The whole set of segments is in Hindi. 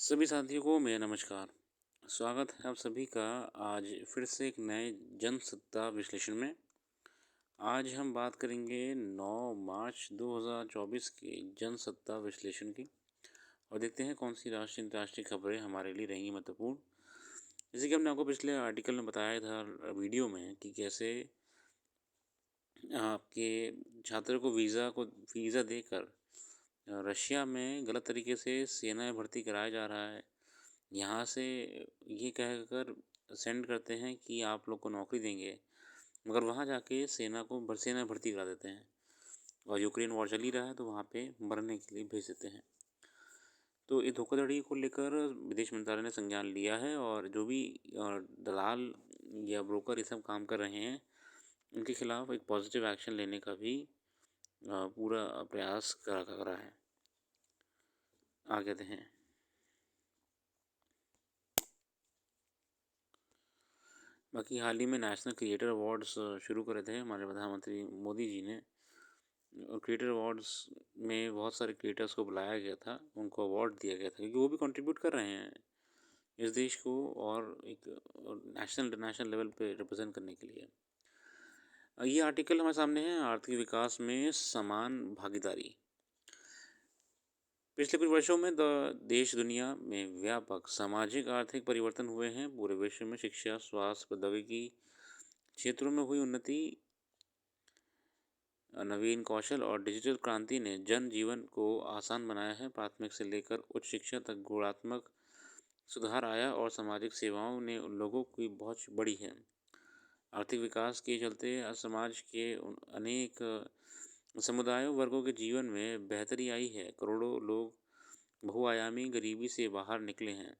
सभी साथियों को मेरा नमस्कार। स्वागत है आप सभी का आज फिर से एक नए जनसत्ता विश्लेषण में। आज हम बात करेंगे 9 मार्च 2024 के जनसत्ता विश्लेषण की और देखते हैं कौन सी राष्ट्रीय अंतर्राष्ट्रीय खबरें हमारे लिए रहेंगी महत्वपूर्ण। जैसे कि हमने आपको पिछले आर्टिकल में बताया था वीडियो में कि कैसे आपके छात्र को वीज़ा देकर रशिया में गलत तरीके से सेना में भर्ती कराया जा रहा है। यहाँ से ये कहकर सेंड करते हैं कि आप लोग को नौकरी देंगे, मगर वहाँ जाके सेना में भर्ती करा देते हैं और यूक्रेन वॉर चल ही रहा है तो वहाँ पे मरने के लिए भेज देते हैं। तो ये धोखाधड़ी को लेकर विदेश मंत्रालय ने संज्ञान लिया है और जो भी दलाल या ब्रोकर ये सब काम कर रहे हैं उनके खिलाफ एक पॉजिटिव एक्शन लेने का भी पूरा प्रयास करा है। आगे कहते हैं बाकी हाल ही में नेशनल क्रिएटर अवार्ड्स शुरू करे थे हमारे प्रधानमंत्री मोदी जी ने। और क्रिएटर अवार्ड्स में बहुत सारे क्रिएटर्स को बुलाया गया था, उनको अवार्ड दिया गया था क्योंकि वो भी कंट्रीब्यूट कर रहे हैं इस देश को और एक नेशनल इंटरनेशनल लेवल पे रिप्रेजेंट करने के लिए। ये आर्टिकल हमारे सामने है, आर्थिक विकास में समान भागीदारी। पिछले कुछ वर्षों में देश दुनिया में व्यापक सामाजिक आर्थिक परिवर्तन हुए हैं। पूरे विश्व में शिक्षा, स्वास्थ्य, प्रौद्योगिकी क्षेत्रों में हुई उन्नति, नवीन कौशल और डिजिटल क्रांति ने जन जीवन को आसान बनाया है। प्राथमिक से लेकर उच्च शिक्षा तक गुणात्मक सुधार आया और सामाजिक सेवाओं ने उन लोगों की बहुत बड़ी है। आर्थिक विकास के चलते समाज के अनेक समुदायों वर्गों के जीवन में बेहतरी आई है। करोड़ों लोग बहुआयामी गरीबी से बाहर निकले हैं।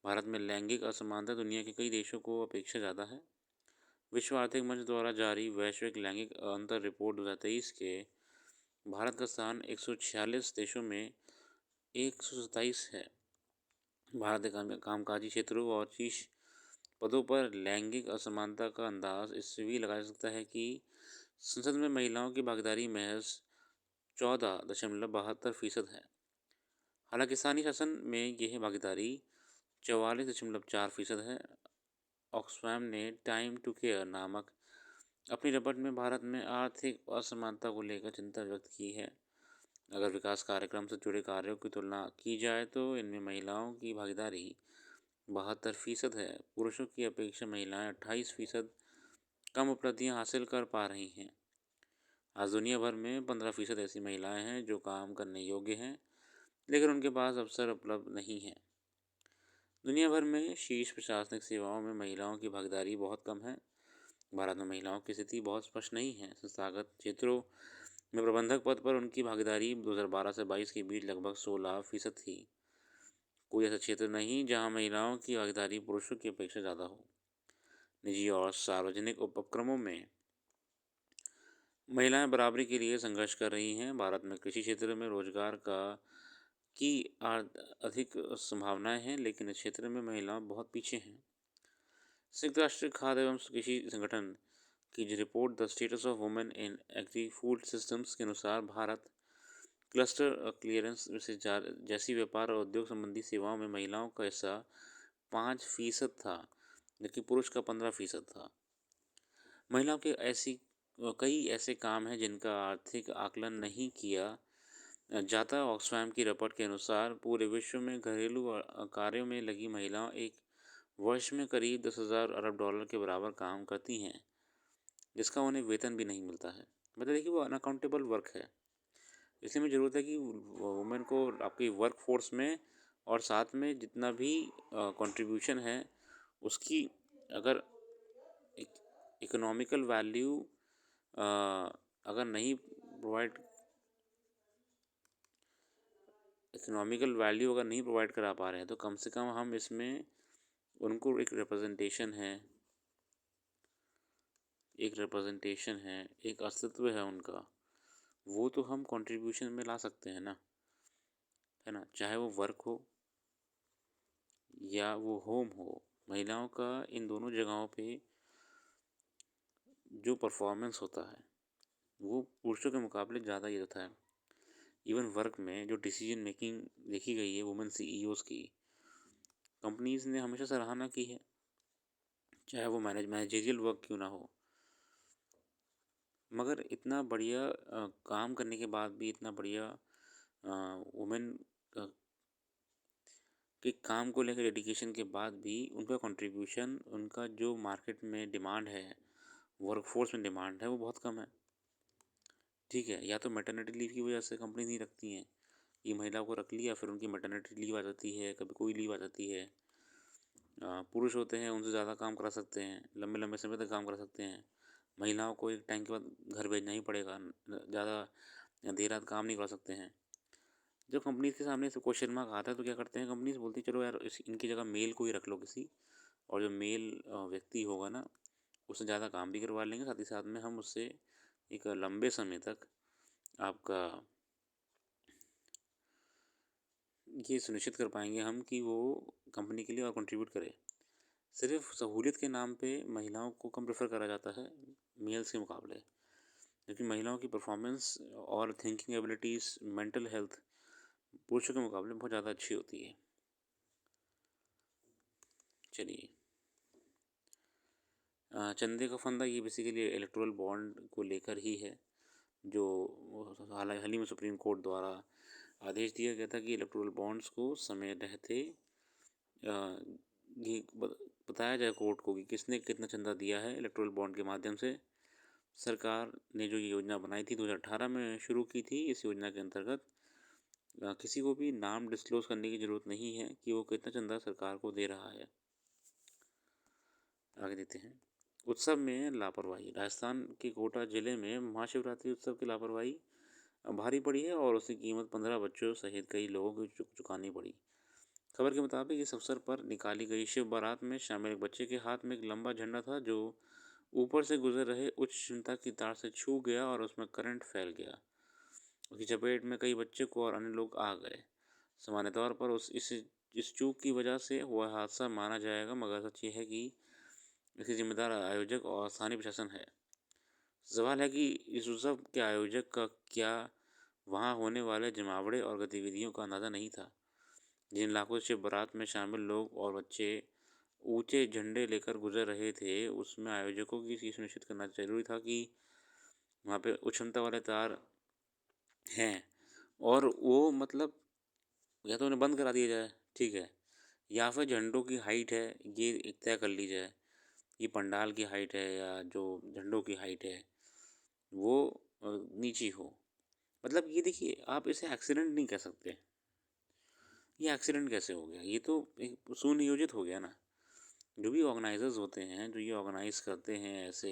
भारत में लैंगिक असमानता दुनिया के कई देशों को अपेक्षा ज़्यादा है। विश्व आर्थिक मंच द्वारा जारी वैश्विक लैंगिक अंतर रिपोर्ट 2023 के भारत का स्थान 146 देशों में 127 है। भारत के कामकाजी क्षेत्रों और शीर्ष पदों पर लैंगिक असमानता का अंदाज इससे भी लगाया जा सकता है कि संसद में महिलाओं की भागीदारी महज 14.72% है। हालांकि स्थानीय शासन में यह भागीदारी 44.4% है। ऑक्सफैम ने टाइम टू केयर नामक अपनी रिपोर्ट में भारत में आर्थिक असमानता को लेकर चिंता व्यक्त की है। अगर विकास कार्यक्रम से जुड़े कार्यों की तुलना की जाए तो इनमें महिलाओं की भागीदारी 72% है। पुरुषों की अपेक्षा महिलाएं 28% कम उपलब्धियां हासिल कर पा रही हैं। आज दुनिया भर में 15% ऐसी महिलाएं हैं जो काम करने योग्य हैं, लेकिन उनके पास अवसर उपलब्ध नहीं हैं। दुनिया भर में शीर्ष प्रशासनिक सेवाओं में महिलाओं की भागीदारी बहुत कम है। भारत में महिलाओं की स्थिति बहुत स्पष्ट नहीं है। संस्थागत क्षेत्रों में प्रबंधक पद पर उनकी भागीदारी 2012 से 22 के बीच लगभग 16% थी। कोई ऐसा क्षेत्र नहीं जहां महिलाओं की भागीदारी पुरुषों की अपेक्षा ज़्यादा हो। निजी और सार्वजनिक उपक्रमों में महिलाएं बराबरी के लिए संघर्ष कर रही हैं। भारत में कृषि क्षेत्र में रोजगार की अधिक संभावनाएं हैं, लेकिन इस क्षेत्र में महिलाएं बहुत पीछे हैं। संयुक्त राष्ट्र खाद्य एवं कृषि संगठन की जो report the status of women in agri food systems के अनुसार भारत क्लस्टर क्लियरेंस से जैसी व्यापार और उद्योग संबंधी सेवाओं में महिलाओं का हिस्सा 5% था, जबकि पुरुष का 15% था। महिलाओं के कई ऐसे काम हैं जिनका आर्थिक आकलन नहीं किया जाता। ऑक्सफैम की रिपोर्ट के अनुसार पूरे विश्व में घरेलू कार्यों में लगी महिलाएं एक वर्ष में करीब 10,000 अरब डॉलर के बराबर काम करती हैं, जिसका उन्हें वेतन भी नहीं मिलता है। मतलब देखिए वो अनअकाउंटेबल वर्क है। इसलिए में ज़रूरत है कि वुमेन को आपकी वर्क फोर्स में और साथ में जितना भी कंट्रीब्यूशन है उसकी अगर इकोनॉमिकल वैल्यू अगर नहीं प्रोवाइड करा पा रहे हैं तो कम से कम हम इसमें उनको एक रिप्रेजेंटेशन है, एक अस्तित्व है उनका, वो तो हम कंट्रीब्यूशन में ला सकते हैं ना, है ना। चाहे वो वर्क हो या वो होम हो, महिलाओं का इन दोनों जगहों पे जो परफॉर्मेंस होता है वो पुरुषों के मुकाबले ज़्यादा ही होता है। इवन वर्क में जो डिसीजन मेकिंग देखी गई है वुमेन सीईओज की, कंपनीज ने हमेशा सराहना की है, चाहे वो मैनेजरियल वर्क क्यों ना हो। मगर इतना बढ़िया काम करने के बाद भी, इतना बढ़िया वुमेन के काम को लेकर डेडिकेशन के बाद भी उनका कंट्रीब्यूशन, उनका जो मार्केट में डिमांड है, वर्कफोर्स में डिमांड है, वो बहुत कम है। ठीक है, या तो मैटरनिटी लीव की वजह से कंपनी नहीं रखती हैं, ये महिला को रख लिया, फिर उनकी मैटरनिटी लीव आ जाती है, कभी कोई लीव आ जाती है। पुरुष होते हैं, उनसे ज़्यादा काम करा सकते हैं, लंबे लंबे समय तक काम करा सकते हैं। महिलाओं को एक टाइम के बाद घर भेजना ही पड़ेगा, ज़्यादा देर रात काम नहीं करा सकते हैं। जब कंपनीज के सामने से क्वेश्चन मार्क आता है तो क्या करते हैं, कंपनीज बोलती है चलो यार इनकी जगह मेल को ही रख लो किसी, और जो मेल व्यक्ति होगा ना, उससे ज़्यादा काम भी करवा लेंगे, साथ ही साथ में हम उससे एक लंबे समय तक आपका ये सुनिश्चित कर पाएंगे हम कि वो कंपनी के लिए और कंट्रीब्यूट करे। सिर्फ सहूलियत के नाम पे महिलाओं को कम प्रेफर करा जाता है मेल्स के मुकाबले, क्योंकि महिलाओं की परफॉर्मेंस और थिंकिंग एबिलिटीज़, मेंटल हेल्थ पुरुषों के मुकाबले बहुत ज़्यादा अच्छी होती है। चलिए, चंदे का फंदा ये बेसिकली इलेक्टोरल बॉन्ड को लेकर ही है, जो हाल ही में सुप्रीम कोर्ट द्वारा आदेश दिया गया था कि इलेक्टोरल बॉन्ड्स को समय रहते ये बताया जाए कोर्ट को कि किसने कितना चंदा दिया है इलेक्टोरल बॉन्ड के माध्यम से। सरकार ने जो ये योजना बनाई थी 2018 में शुरू की थी, इस योजना के अंतर्गत किसी को भी नाम डिस्क्लोज करने की ज़रूरत नहीं है कि वो कितना चंदा सरकार को दे रहा है। आगे देते हैं। उत्सव में लापरवाही, राजस्थान के कोटा जिले में महाशिवरात्रि उत्सव की लापरवाही भारी पड़ी है और उसकी कीमत 15 बच्चों सहित कई लोगों को चुकानी पड़ी। खबर के मुताबिक इस अवसर पर निकाली गई शिव बारात में शामिल एक बच्चे के हाथ में एक लंबा झंडा था, जो ऊपर से गुजर रहे उच्च क्षमता की तार से छू गया और उसमें करंट फैल गया। उसकी चपेट में कई बच्चे को और अन्य लोग आ गए। सामान्य तौर पर इस चूक की वजह से हुआ हादसा माना जाएगा, मगर सच ये है कि इसके जिम्मेदार आयोजक और स्थानीय प्रशासन है। सवाल है कि इस उत्सव के आयोजक का क्या वहाँ होने वाले जमावड़े और गतिविधियों का अंदाज़ा नहीं था। जिन लाखों शिव बारात में शामिल लोग और बच्चे ऊंचे झंडे लेकर गुजर रहे थे, उसमें आयोजकों की ये सुनिश्चित करना जरूरी था कि वहाँ पे उच्च क्षमता वाले तार हैं, और वो मतलब या तो उन्हें बंद करा दिया जाए, ठीक है, या फिर झंडों की हाइट है ये तय कर ली जाए, ये पंडाल की हाइट है या जो झंडों की हाइट है वो नीची हो। मतलब ये देखिए, आप इसे एक्सीडेंट नहीं कह सकते। ये एक्सीडेंट कैसे हो गया, ये तो एक सुनियोजित हो गया ना। जो भी ऑर्गेनाइजर्स होते हैं, जो ये ऑर्गेनाइज करते हैं, ऐसे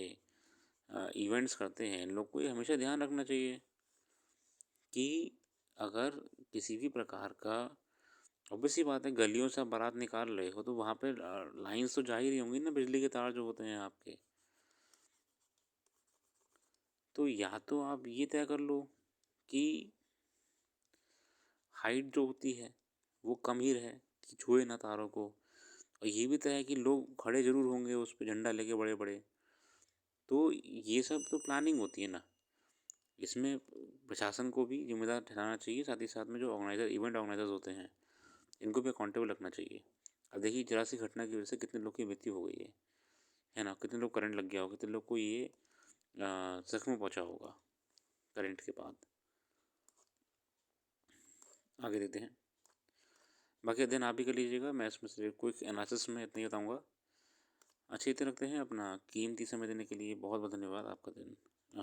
इवेंट्स करते हैं, इन लोग को ये हमेशा ध्यान रखना चाहिए कि अगर किसी भी प्रकार का, ऑब्वियस सी बात है, गलियों से आप बारात निकाल रहे हो तो वहाँ पे लाइंस तो जा ही रही होंगी ना, बिजली के तार जो होते हैं आपके। तो या तो आप ये तय कर लो कि हाइट जो होती है वो कम ही रहे, कि छुए ना तारों को, और ये भी तय है कि लोग खड़े ज़रूर होंगे उस पे झंडा लेके बड़े बड़े। तो ये सब तो प्लानिंग होती है ना, इसमें प्रशासन को भी जिम्मेदार ठहराना चाहिए, साथ ही साथ में जो इवेंट ऑर्गेनाइजर्स होते हैं, इनको भी अकाउंटेबल रखना चाहिए। अब देखिए, जरा सी घटना की वजह से कितने लोग की मृत्यु हो गई है ना, कितने लोग करंट लग गया होगा, कितने लोग को ये जख्म पहुंचा होगा करंट के बाद। आगे देते हैं, बाकी अध्ययन आप भी कर लीजिएगा, मैं इसमें से क्विक एनालिसिस में इतना ही बताऊँगा। अच्छी तरह रखते हैं, अपना कीमती समय देने के लिए बहुत बहुत धन्यवाद। आपका दिन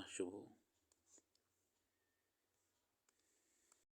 शुभ हो।